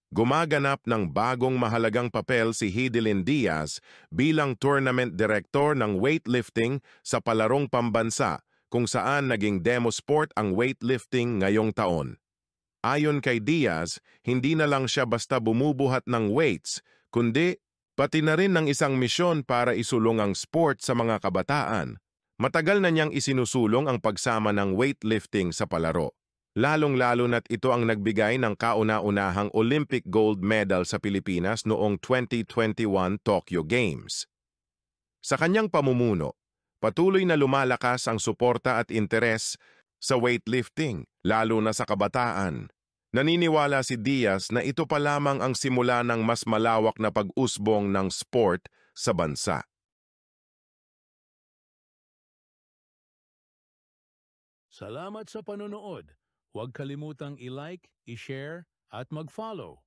Gumaganap ng bagong mahalagang papel si Hidilyn Diaz bilang tournament director ng weightlifting sa palarong pambansa kung saan naging demo sport ang weightlifting ngayong taon. Ayon kay Diaz, hindi na lang siya basta bumubuhat ng weights, kundi pati na rin ng isang misyon para isulong ang sport sa mga kabataan. Matagal na niyang isinusulong ang pagsama ng weightlifting sa palaro. Lalong-lalo na't ito ang nagbigay ng kauna-unahang Olympic gold medal sa Pilipinas noong 2021 Tokyo Games. Sa kanyang pamumuno, patuloy na lumalakas ang suporta at interes sa weightlifting, lalo na sa kabataan. Naniniwala si Diaz na ito pa lamang ang simula ng mas malawak na pag-usbong ng sport sa bansa. Salamat sa panonood. Huwag kalimutang i-like, i-share at mag-follow